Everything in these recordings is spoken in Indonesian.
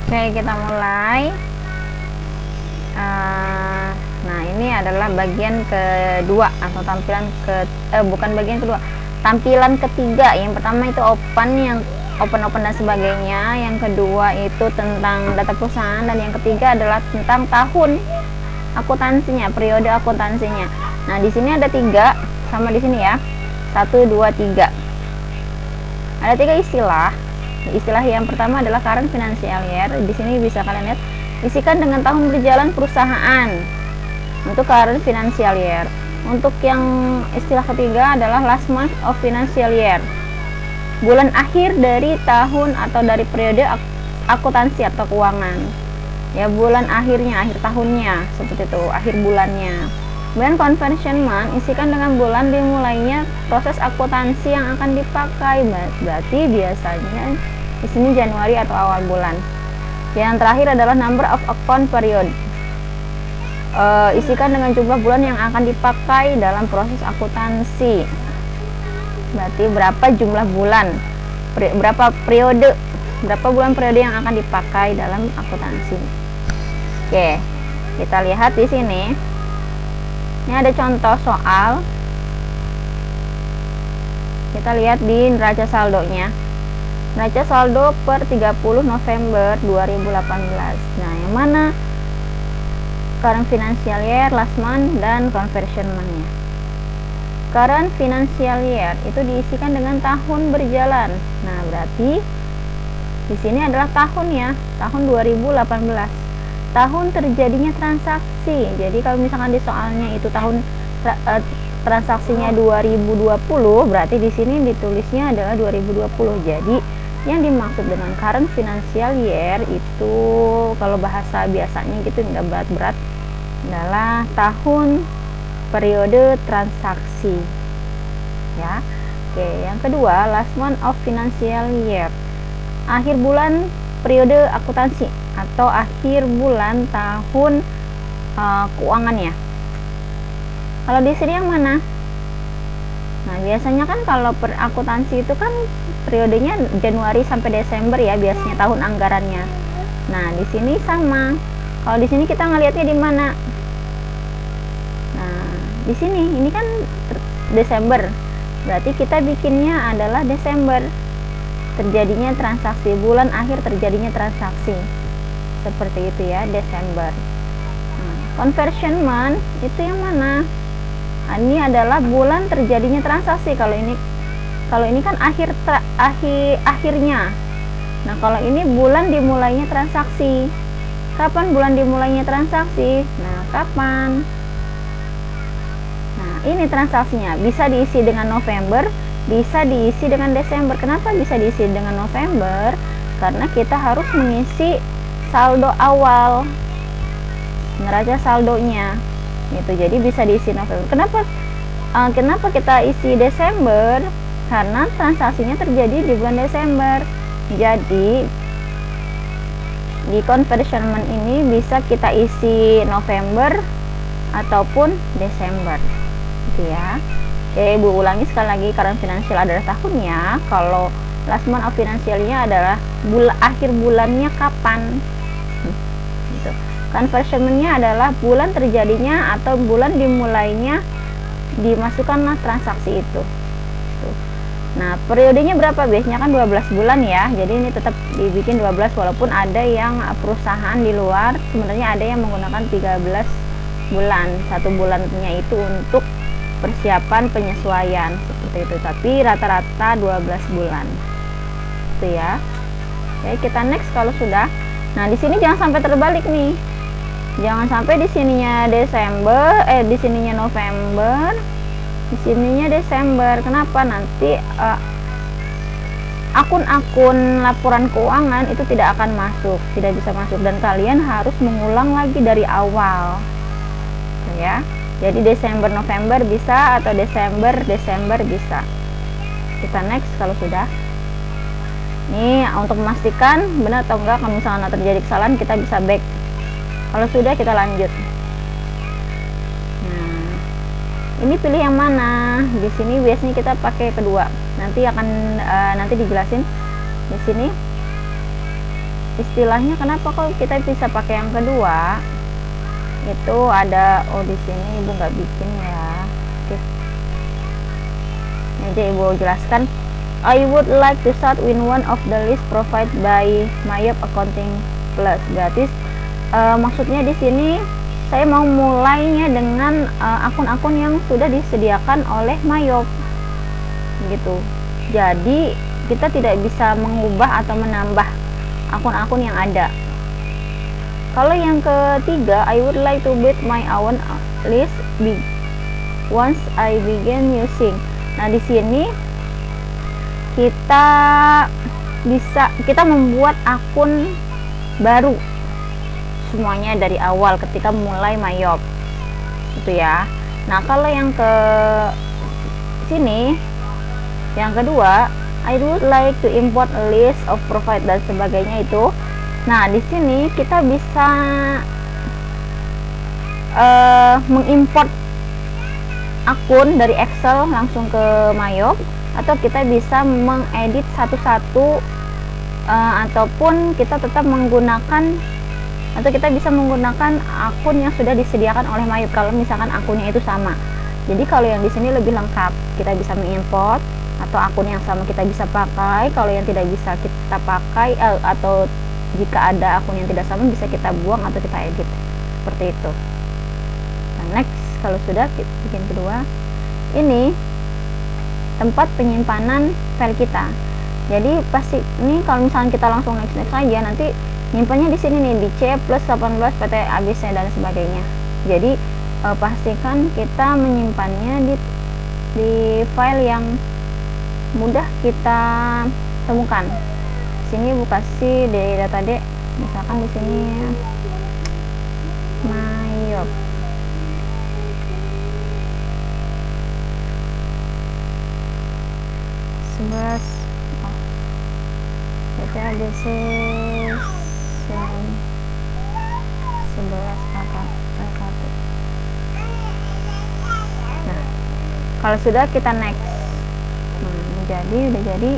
Oke, kita mulai. Nah, ini adalah bagian kedua atau tampilan bukan bagian kedua, tampilan ketiga. Yang pertama itu yang open dan sebagainya. Yang kedua itu tentang data perusahaan, dan yang ketiga adalah tentang tahun akuntansinya, periode akuntansinya. Nah, di sini ada 3, sama di sini ya. 1, 2, 3. Ada 3 istilah. Istilah yang pertama adalah current financial year. Di sini bisa kalian lihat, isikan dengan tahun berjalan perusahaan. Untuk current financial year. Untuk yang istilah ketiga adalah last month of financial year. Bulan akhir dari tahun atau dari periode akuntansi atau keuangan. Ya, bulan akhirnya, akhir tahunnya, seperti itu, akhir bulannya. Kemudian conversion month, isikan dengan bulan dimulainya proses akuntansi yang akan dipakai. Berarti biasanya di sini Januari atau awal bulan. Yang terakhir adalah number of account period. Isikan dengan jumlah bulan yang akan dipakai dalam proses akuntansi. Berarti berapa jumlah bulan, berapa periode, berapa bulan periode yang akan dipakai dalam akuntansi. Oke, kita lihat di sini. Ini ada contoh soal. Kita lihat di neraca saldonya. Neraca saldo per 30 November 2018. Nah, yang mana current financial year, last month, dan conversion month-nya. Current financial year itu diisikan dengan tahun berjalan. Nah, berarti di sini adalah tahun ya, tahun 2018. Tahun terjadinya transaksi. Jadi kalau misalkan di soalnya itu tahun transaksinya 2020, berarti di sini ditulisnya adalah 2020. Jadi yang dimaksud dengan current financial year itu kalau bahasa biasanya gitu, nggak berat-berat, adalah tahun periode transaksi ya. Oke, yang kedua last month of financial year, akhir bulan periode akuntansi atau akhir bulan tahun keuangannya. Kalau di sini yang mana? Nah, biasanya kan kalau per akuntansi itu kan periodenya Januari sampai Desember ya, biasanya tahun anggarannya. Nah, di sini sama. Kalau di sini kita ngelihatnya di mana? Nah, di sini ini kan Desember. Berarti kita bikinnya adalah Desember. Terjadinya transaksi, bulan akhir terjadinya transaksi. Seperti itu ya, Desember. Nah, conversion month itu yang mana? Nah, ini adalah bulan terjadinya transaksi. Kalau ini kan akhirnya. Nah, kalau ini bulan dimulainya transaksi. Kapan bulan dimulainya transaksi? Nah, kapan? Nah, ini transaksinya bisa diisi dengan November, bisa diisi dengan Desember. Kenapa bisa diisi dengan November? Karena kita harus mengisi saldo awal, neraca saldonya. Itu jadi bisa diisi November. Kenapa kita isi Desember? Karena transaksinya terjadi di bulan Desember. Jadi di conversion month ini bisa kita isi November ataupun Desember, gitu ya. Oke, Ibu ulangi sekali lagi, current financial adalah tahunnya. Kalau last month of financialnya adalah akhir bulannya kapan. Gitu. Conversion-nya adalah bulan terjadinya atau bulan dimulainya dimasukkanlah transaksi itu. Nah, periodenya berapa? Biasanya kan 12 bulan ya. Jadi ini tetap dibikin 12 walaupun ada yang perusahaan di luar sebenarnya ada yang menggunakan 13 bulan. 1 bulannya itu untuk persiapan penyesuaian seperti itu. Tapi rata-rata 12 bulan. Itu ya. Oke, kita next kalau sudah. Nah, di sini jangan sampai terbalik nih. Jangan sampai di sininya di sininya November, di sininya Desember. Kenapa? Nanti akun-akun laporan keuangan itu tidak akan masuk, tidak bisa masuk, dan kalian harus mengulang lagi dari awal. Ya. Jadi Desember November bisa atau Desember bisa. Kita next kalau sudah. Ini untuk memastikan benar atau enggak, kalau misalnya terjadi kesalahan kita bisa back. Kalau sudah kita lanjut. Nah, ini pilih yang mana? Di sini biasanya kita pakai kedua. Nanti dijelasin di sini. istilahnya kenapa kok kita bisa pakai yang kedua, itu ada di sini ibu nggak bikin ya. Oke, jadi ibu jelaskan. I would like to start with one of the list provided by Mayop Accounting Plus. Berarti maksudnya di sini saya mau mulainya dengan akun-akun yang sudah disediakan oleh Mayop gitu. Jadi kita tidak bisa mengubah atau menambah akun-akun yang ada. Kalau yang ketiga, I would like to build my own list once I begin using. Nah, di sini kita membuat akun baru semuanya dari awal ketika mulai Mayop itu ya. Nah, kalau yang ke sini yang kedua, I would like to import a list of profile dan sebagainya itu. Nah, di sini kita bisa mengimport akun dari Excel langsung ke Mayop, atau kita bisa mengedit satu-satu, ataupun kita tetap menggunakan, atau kita bisa menggunakan akun yang sudah disediakan oleh Mayop kalau misalkan akunnya itu sama. Jadi kalau yang di sini lebih lengkap, kita bisa mengimport, atau akun yang sama kita bisa pakai. Kalau yang tidak bisa kita pakai, atau jika ada akun yang tidak sama bisa kita buang atau kita edit seperti itu. Nah, next, kalau sudah bikin kedua, ini tempat penyimpanan file kita. Jadi pasti ini kalau misalnya kita langsung next saja, nanti nyimpannya di sini nih, di C+18 PT ABC dan sebagainya. Jadi pastikan kita menyimpannya di file yang mudah kita temukan. Sini Bu kasih di data D, misalkan di sini Mayop. ABC 11 kakak. Nah, kalau sudah kita next. Udah jadi.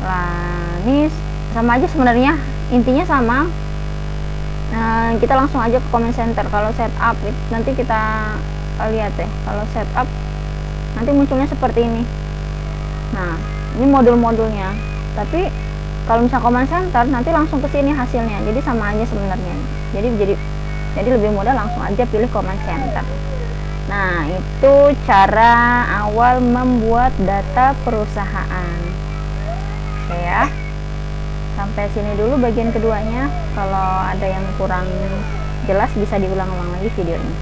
Lah, ini sama aja sebenarnya, intinya sama. Nah, kita langsung aja ke comment center. Kalau setup nanti kita lihat deh. Kalau setup nanti munculnya seperti ini. Nah, ini modul-modulnya. Tapi kalau misalnya comment center nanti langsung ke sini hasilnya. Jadi sama aja sebenarnya. Jadi lebih mudah, langsung aja pilih comment center. Nah, itu cara awal membuat data perusahaan. Oke ya. Sampai sini dulu bagian keduanya. Kalau ada yang kurang jelas bisa diulang-ulang lagi videonya.